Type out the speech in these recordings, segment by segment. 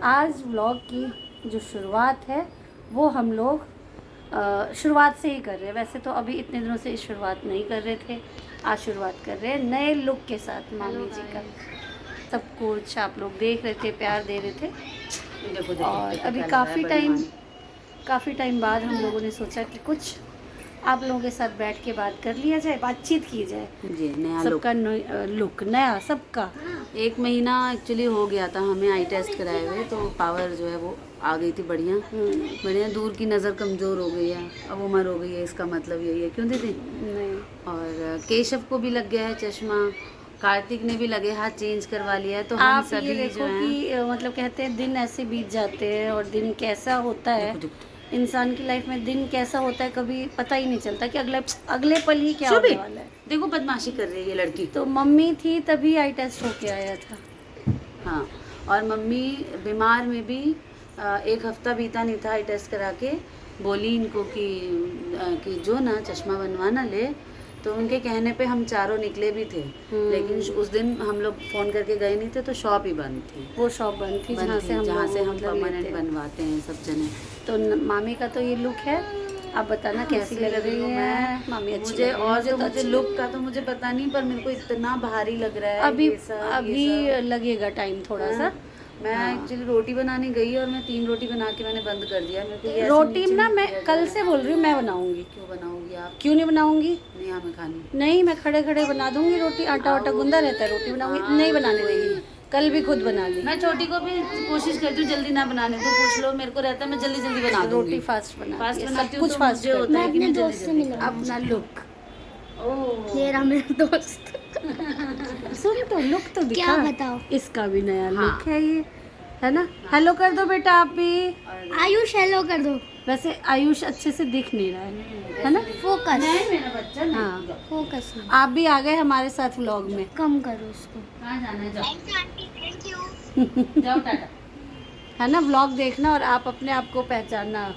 आज व्लॉग की जो शुरुआत है वो हम लोग शुरुआत से ही कर रहे हैं। वैसे तो अभी इतने दिनों से शुरुआत नहीं कर रहे थे, आज शुरुआत कर रहे हैं नए लुक के साथ मामी जी का। सब कुछ आप लोग देख रहे थे, प्यार दे रहे थे। देखो और अभी काफ़ी टाइम बाद हम लोगों ने सोचा कि कुछ आप लोगों के साथ बैठ के बात कर लिया जाए, बातचीत की जाए। जी, नया सबका लुक नया, सबका 1 महीना एक्चुअली हो गया था हमें आई टेस्ट कराए हुए, तो पावर जो है वो आ गई थी बढ़िया। बढ़िया, दूर की नज़र कमज़ोर हो गई है, अब उम्र हो गई है, इसका मतलब यही है। क्यों दीदी? नहीं। और केशव को भी लग गया है चश्मा, कार्तिक ने भी लगे हाथ चेंज करवा लिया है। तो हम आप सभी ये देखो जो हैं कि मतलब कहते हैं दिन ऐसे बीत जाते हैं और दिन कैसा होता है इंसान की लाइफ में, दिन कैसा होता है कभी पता ही नहीं चलता कि अगले पल ही क्या होने वाला है। देखो बदमाशी कर रही है ये लड़की। तो मम्मी थी तभी आई टेस्ट होके आया था। हाँ, और मम्मी बीमार में भी 1 हफ्ता बीता नहीं था आई टेस्ट करा के। बोली इनको कि जो ना चश्मा बनवाना ले, तो उनके कहने पे हम चारों निकले भी थे। लेकिन उस दिन हम लोग फ़ोन करके गए नहीं थे, तो शॉप ही बंद थी। वो शॉप बंद थी जहाँ से हम परमानेंट बनवाते हैं सब जने। तो मामी का तो ये लुक है। आप बताना कैसी लग रही है मामी? अच्छी मुझे लग रही है। और तो मुझे लुक का तो मुझे पता नहीं, पर मेरे को इतना भारी लग रहा है। अभी लगेगा टाइम थोड़ा सा। मैं एक्चुअली रोटी बनाने गई और मैं 3 रोटी बना के मैंने बंद कर दिया। मेरे को ये रोटी ना मैं कल से बोल रही हूँ मैं बनाऊंगी। क्यों बनाओगी आप? क्यों नहीं बनाऊंगी? नहीं, हमें खानी नहीं, मैं खड़े खड़े बना दूंगी रोटी। आटा वाटा गूंदा रहता है, रोटी बनाऊंगी। नहीं बनाने देगी, कल भी खुद बना ली। मैं छोटी को भी कोशिश करती हूँ जल्दी ना बनाने दो, पूछ लो मेरे को रहता है मैं जल्दी जल्दी बना दूंगी। रोटी फास्ट बनाती है, सब हूँ, कुछ तो फास्ट मुझे होता है कि मैं जल्दी जल्दी अपना लुक। ओह, ये रहा मेरा दोस्त। सुन तो लुक तो दिखा। क्या बताओ? इसका भी नया लुक है ये, है ना? हेलो कर दो बेटा आप भी। आयुष हेलो कर दो। वैसे आयुष अच्छे से दिख नहीं रहा है ना? फोकस। मेरा बच्चा नहीं। हाँ, फोकस आप भी आ गए हमारे साथ व्लॉग में। कम करो उसको। कहाँ जाना है? जाओ जाओ, टाटा। है ना? व्लॉग देखना और आप अपने आप को पहचानना।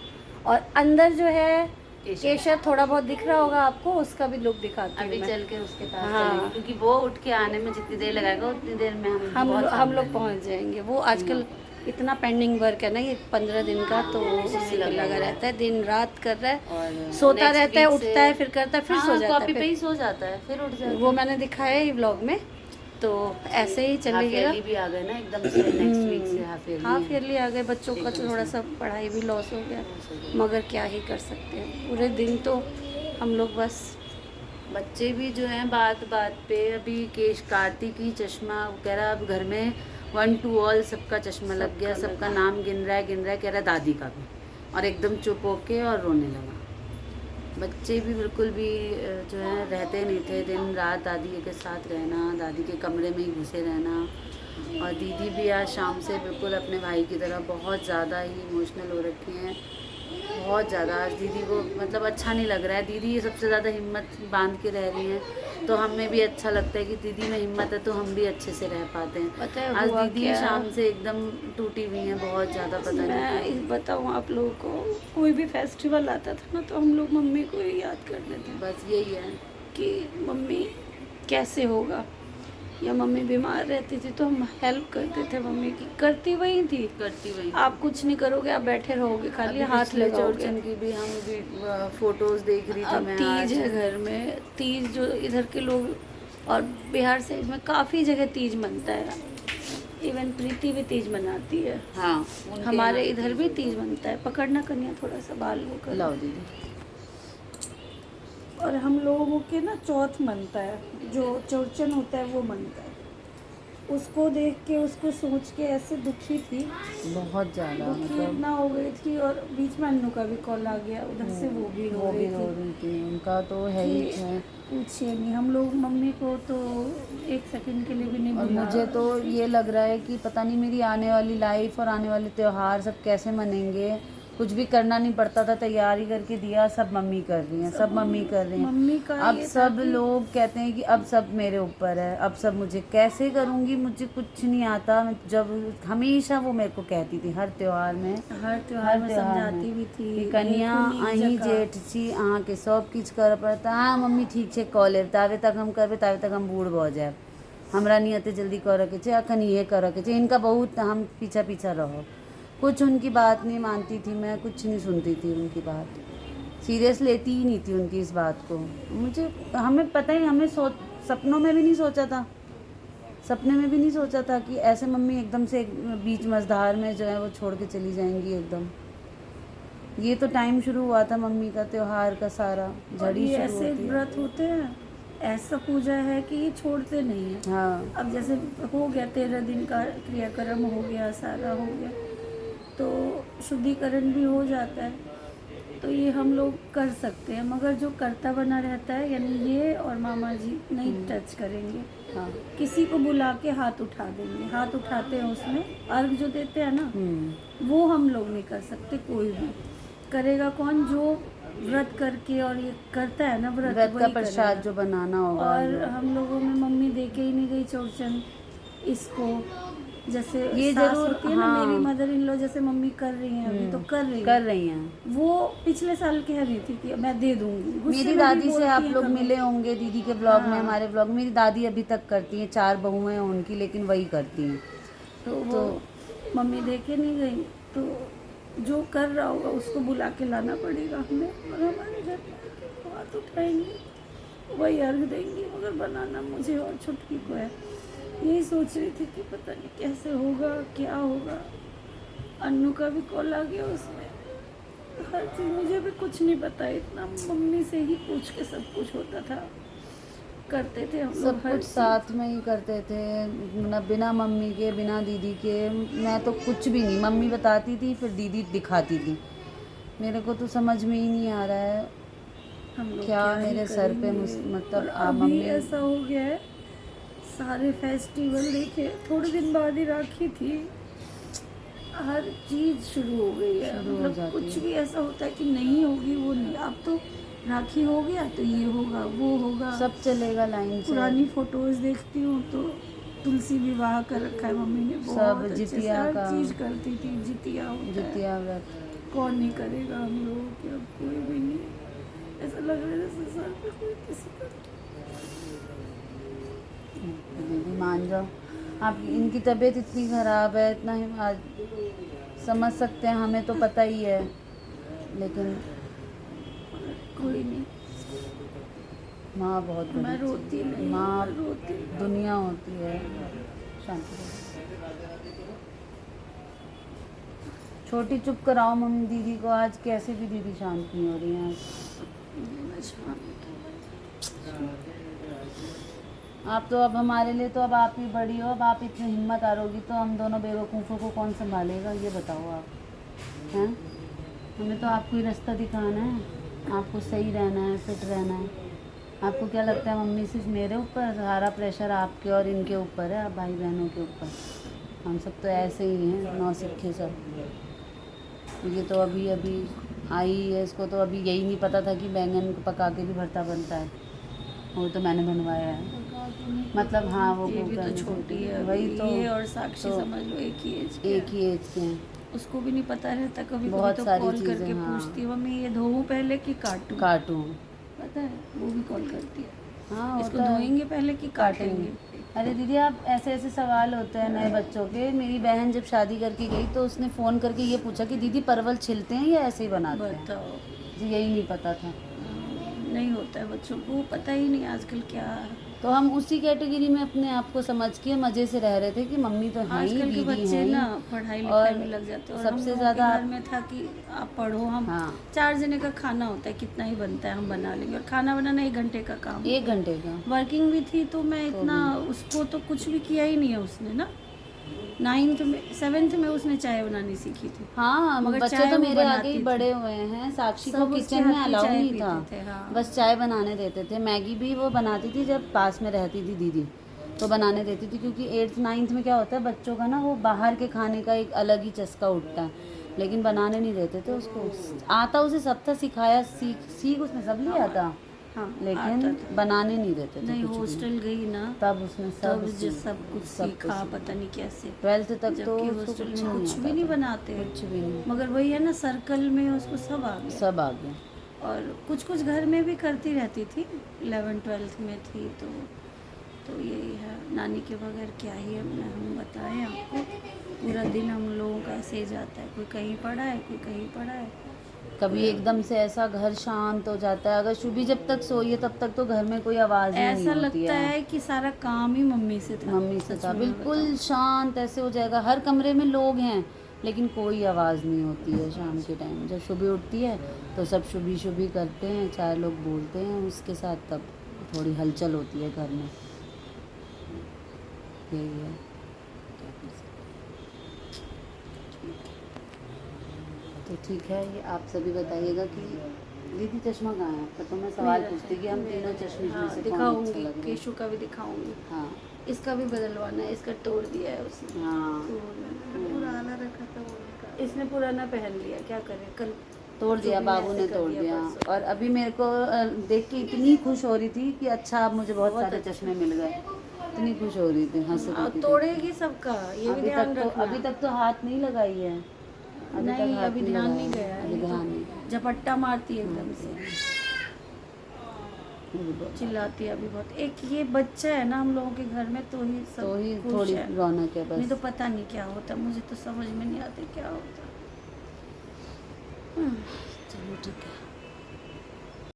और अंदर जो है केशव थोड़ा बहुत दिख रहा होगा आपको, उसका भी लुक दिखाती हूँ अभी मैं। चल के उसके पास हाँ। चलेंगे, क्योंकि वो उठ के आने में जितनी देर लगाएगा उतनी देर में हम लोग पहुँच जाएंगे। वो आजकल इतना पेंडिंग वर्क है ना ये 15 दिन का, तो उसी में लगा रहता है, दिन रात कर रहा है, और सोता रहता है, उठता है, फिर करता है, फिर सो जाता कॉपी है, पे ही सो जाता है, फिर उठ जाता है। वो मैंने दिखाया ही व्लॉग में। तो ऐसे ही हाफ चलेगा। ईयरली भी आ गए ना एकदम से, नेक्स्ट वीक से हाफ ईयरली आ गए। बच्चों का तो थोड़ा सा पढ़ाई भी लॉस हो गया, मगर क्या ही कर सकते हैं। पूरे दिन तो हम लोग बस। बच्चे भी जो हैं बात बात पे, अभी कार्तिक ही चश्मा कह रहा, अब घर में 1 to all सबका चश्मा लग गया, सबका नाम गिन रहा है, कह रहा है दादी का भी, और एकदम चुप होके और रोने लगा। बच्चे भी बिल्कुल भी जो है रहते नहीं थे, दिन रात दादी के साथ रहना, दादी के कमरे में ही घुसे रहना। और दीदी भी आज शाम से बिल्कुल अपने भाई की तरह बहुत ज़्यादा ही इमोशनल हो रखी हैं, बहुत ज़्यादा। आज दीदी को मतलब अच्छा नहीं लग रहा है। दीदी ये सबसे ज़्यादा हिम्मत बांध के रह रही हैं, तो हमें भी अच्छा लगता है कि दीदी में हिम्मत है, तो हम भी अच्छे से रह पाते हैं। पता है आज हुआ दीदी क्या? शाम से एकदम टूटी हुई हैं, बहुत ज़्यादा। पता नहीं मैं बताऊँ आप लोगों को, कोई भी फेस्टिवल आता था ना तो हम लोग मम्मी को ही याद करते थे। बस यही है कि मम्मी कैसे होगा, या मम्मी बीमार रहती थी तो हम हेल्प करते थे मम्मी की। करती वही थी। आप कुछ नहीं करोगे, आप बैठे रहोगे, खाली हाथ लगाओगे। की भी हम भी फोटोज देख रही थी। अब मैं तीज है घर में, तीज जो इधर के लोग और बिहार से में काफ़ी जगह तीज मनता है। इवन प्रीति भी तीज मनाती है। हाँ, हमारे इधर भी तीज बनता है। पकड़ना कन्या थोड़ा सा बाल वो कर। लाओ दीदी। और हम लोगों के ना चौथ मनता है, जो चौरचन होता है वो मनता है। उसको देख के, उसको सोच के ऐसे दुखी थी, बहुत ज़्यादा, दुखी इतना हो गई थी। और बीच में अन्नू का भी कॉल आ गया, उधर से वो भी रो रही थी। उनका तो है ही है। पूछिए नहीं, हम लोग मम्मी को तो एक सेकंड के लिए भी नहीं और भुला। मुझे तो ये लग रहा है कि पता नहीं मेरी आने वाली लाइफ और आने वाले त्यौहार सब कैसे मनेंगे। कुछ भी करना नहीं पड़ता था, तैयारी करके दिया, सब मम्मी कर रही हैं, सब मम्मी कर रही हैं। मम्मी का अब सब लोग कहते हैं कि अब सब मेरे ऊपर है, अब सब मुझे कैसे करूँगी, मुझे कुछ नहीं आता। जब हमेशा वो मेरे को कहती थी हर त्यौहार में समझाती भी थी, कन्या अहीं जेठ छी अहाँ के सब किछ कर पड़ता। हाँ मम्मी ठीक है कॉलेर, तावे तक हम करबे, तावे तक हम बूढ़ हो जाए। हमरा नहीं आते जल्दी कर रखे थे, अखन ये कर रखे थे, इनका बहुत हम पीछा पीछा रहो। कुछ उनकी बात नहीं मानती थी मैं, कुछ नहीं सुनती थी उनकी बात, सीरियस लेती ही नहीं थी उनकी इस बात को। मुझे हमें पता ही, हमें सपनों में भी नहीं सोचा था, सपने में भी नहीं सोचा था कि ऐसे मम्मी एकदम से बीच मझधार में जो है वो छोड़ के चली जाएंगी एकदम। ये तो टाइम शुरू हुआ था मम्मी का, त्योहार का सारा और झड़ी ये शुरू ऐसे होती है। व्रत होते हैं, ऐसा पूजा है कि ये छोड़ते नहीं है। हाँ अब जैसे हो गया 13 दिन का क्रियाक्रम हो गया, सारा हो गया, तो शुद्धिकरण भी हो जाता है, तो ये हम लोग कर सकते हैं। मगर जो करता बना रहता है, यानी ये और मामा जी नहीं टच करेंगे, हाँ किसी को बुला के हाथ उठा देंगे। हाथ उठाते हैं, उसमें अर्घ जो देते हैं ना, वो हम लोग नहीं कर सकते। कोई भी करेगा कौन? जो व्रत करके और ये करता है ना व्रत व्रत का वही प्रसाद करेगा। जो बनाना होगा। और हम लोगों में मम्मी देके ही नहीं गई चौरचन इसको। जैसे ये सास जरूर, होती है ना, हाँ। मेरी मदर इन लॉ जैसे मम्मी कर रही हैं अभी, तो कर रही हैं। वो पिछले साल कह रही थी कि मैं दे दूंगी। गुस्से मेरी में भी दादी से बोलती आप हैं लोग कभी। मिले होंगे दीदी के ब्लॉग में, हाँ। हमारे ब्लॉग में। मेरी दादी अभी तक करती हैं, 4 बहुएं हैं उनकी, लेकिन वही करती हैं। तो वो मम्मी देखे नहीं गई, तो जो कर रहा होगा उसको बुला के लाना पड़ेगा हमें, और हमारे घर में आके हाथ उठाएंगे, वही अर्घ देंगी। मगर बनाना मुझे और छुटकी को है। यही सोच रही थी कि पता नहीं कैसे होगा, क्या होगा। अन्नू का भी कॉल आ गया, उसमें हर चीज़, मुझे भी कुछ नहीं पता, इतना मम्मी से ही पूछ के सब कुछ होता था, करते थे हम लोग सब हर कुछ चीज़। साथ में ही करते थे, न बिना मम्मी के, बिना दीदी के मैं तो कुछ भी नहीं। मम्मी बताती थी, फिर दीदी दिखाती थी। मेरे को तो समझ में ही नहीं आ रहा है हम लोग क्या ही मेरे सर पे करेंगे। मतलब और आ अभी मम्मी। ऐसा हो गया है, सारे फेस्टिवल देखे, थोड़े दिन बाद ही राखी थी, हर चीज शुरू हो गई है। शुरू हो मतलब जाती कुछ है। भी ऐसा होता है कि नहीं होगी वो नहीं। अब तो राखी हो गया तो ये होगा, वो होगा, सब चलेगा लाइन से। पुरानी फोटोज देखती हूँ तो तुलसी विवाह कर रखा है मम्मी ने, सब बहुत अच्छे से जितिया हर का। चीज करती थी। जितिया होता है, जितिया व्रत। कौन नहीं करेगा हम लोगों के, अब कोई भी नहीं। ऐसा लग रहा है जैसे सर पे कोई किसी का। दीदी मान जाओ, आप इनकी तबीयत इतनी ख़राब है, इतना ही आज समझ सकते हैं, हमें तो पता ही है, लेकिन कोई नहीं। माँ बहुत बड़ी मैं चीज़ रोती है। नहीं, माँ मैं रोती नहीं। दुनिया होती है। शांति रहो। छोटी चुप कराओ मम्मी दीदी को, आज कैसे भी दीदी शांत नहीं हो रही हैं मैं शांत हूँ। आप तो अब हमारे लिए तो अब आप ही बड़ी हो, अब आप इतनी हिम्मत हारोगी तो हम दोनों बेवकूफ़ों को कौन संभालेगा, ये बताओ आप। हैं, हमें तो आपको ही रास्ता दिखाना है, आपको सही रहना है, फिट रहना है। आपको क्या लगता है मम्मी सिर्फ मेरे ऊपर, सारा प्रेशर आपके और इनके ऊपर है, आप भाई बहनों के ऊपर। हम सब तो ऐसे ही हैं, नौसिक्खे सब। ये तो अभी अभी आई है, इसको तो अभी यही नहीं पता था कि बैंगन को पका के भी भरता बनता है, वो तो मैंने बनवाया है। मतलब हाँ, वो ये भी तो करने से- छोटी है, वही तो, ये और साक्षी तो समझ लो एक ही एज के एक ही एज के हैं। उसको भी नहीं पता रहता, कभी बहुत कभी तो सारी कॉल चीज़ें, करके हाँ। पूछती है, मम्मी ये धोऊं पहले कि काटूं? काटूं, पता है, वो भी कॉल करती है। हाँ इसको होता है। धोएंगे पहले कि काटेंगे? अरे दीदी, आप ऐसे ऐसे सवाल होते हैं नए बच्चों के। मेरी बहन जब शादी करके गई तो उसने फ़ोन करके ये पूछा कि दीदी परवल छिलते हैं या ऐसे ही बनाते हैं? बताओ। मुझे यही नहीं पता था। नहीं होता है बच्चों को, पता ही नहीं आजकल क्या है। तो हम उसी कैटेगरी में अपने आप को समझ के मज़े से रह रहे थे कि मम्मी तो है ही, आजकल के दीदी बच्चे हैं ही। ना पढ़ाई लिखाई और में लग जाते हैं। और सबसे हम लोगों ज़्यादा के घर में था कि आप पढ़ो, हम हाँ 4 जने का खाना होता है, कितना ही बनता है हम बना लेंगे। और खाना बनाना 1 घंटे का काम। 1 घंटे का। वर्किंग भी थी तो मैं इतना, उसको तो कुछ भी किया ही नहीं है उसने ना। 9th में 7th में उसने चाय बनानी सीखी थी। हाँ, मगर बच्चे चाय तो वो मेरे बनाती आगे ही थी। बड़े हुए हैं। साक्षी को सब उसके किचन में हाथ की अलाउ चाय नहीं पीते था, थे, हाँ। बस चाय बनाने देते थे। मैगी भी वो बनाती थी जब पास में रहती थी दीदी, तो बनाने देती थी। क्योंकि 8th 9th में क्या होता है बच्चों का ना, वो बाहर के खाने का एक अलग ही चस्का उठता है, लेकिन बनाने नहीं देते थे उसको। आता उसे सब था, सिखाया, सीख उसने सब लिया था, हाँ, लेकिन आता था। बनाने नहीं देते थे नहीं, कुछ भी। हॉस्टल गई ना तब उसने तब सब जो सब कुछ सीखा, पता नहीं कैसे। 12th तक तो जबकि उसको हॉस्टल कुछ में नहीं कुछ आता भी नहीं था। बनाते, कुछ भी नहीं, मगर वही है ना, सर्कल में उसको सब आ गया। सब आ गया। और कुछ कुछ घर में भी करती रहती थी, 11th 12th में थी तो तो यही है, नानी के बगैर क्या ही अपना हम बताएं आपको। पूरा दिन हम लोगों का ऐसे ही जाता है, कोई कहीं पड़ा है, कोई कहीं पड़ा है। कभी एकदम से ऐसा घर शांत हो जाता है, अगर शुभी जब तक सोई है तब तक तो घर में कोई आवाज़ ही नहीं ऐसा होती लगता है कि सारा काम ही मम्मी से था। मम्मी से सच था, में बिल्कुल शांत ऐसे हो जाएगा। हर कमरे में लोग हैं लेकिन कोई आवाज़ नहीं होती है शाम के टाइम। जब सुबह उठती है तो सब शुभी शुभी करते हैं, 4 लोग बोलते हैं उसके साथ, तब थोड़ी हलचल होती है घर में। यही है, क्या कर सकते हैं। तो ठीक है, ये आप सभी बताइएगा कि दीदी चश्मा कहाँ है आपका। तो मैं सवाल मेरा पूछती कि हम मेरा तीनों है। चश्मे हाँ, में से कौन अच्छा दिखाऊंगी, लग रहा है। केशु का भी दिखाऊंगी। हाँ इसका भी बदलवाना है, इसका तोड़ दिया है उसने। हाँ, पुराना रखा था वो निकाल, इसने पुराना पहन लिया, क्या करे। कल तोड़ दिया, भी बाबू ऐसे ने कर तोड़ दिया। परसों। और अभी मेरे को देख के इतनी खुश हो रही थी कि अच्छा अब मुझे बहुत सारे अच्छा। चश्मे मिल गए। इतनी खुश हो रही थी, हंस रही थी। तोड़ेगी सबका, ये भी ध्यान रखना। अभी तक तो हाथ नहीं लगाई है। नहीं, अभी ध्यान नहीं लगाया गया है, है, अभी ये ध्यान तो नहीं गया। झपट्टा मारती है एकदम से, बहुत- चिल्लाती है अभी बहुत। एक ये बच्चा है ना हम लोगों के घर में, तो ही सब तो ही खुश थोड़ी है। रौनक है नहीं तो बस। पता नहीं क्या होता, मुझे तो समझ में नहीं आते क्या होता। चलो ठीक है।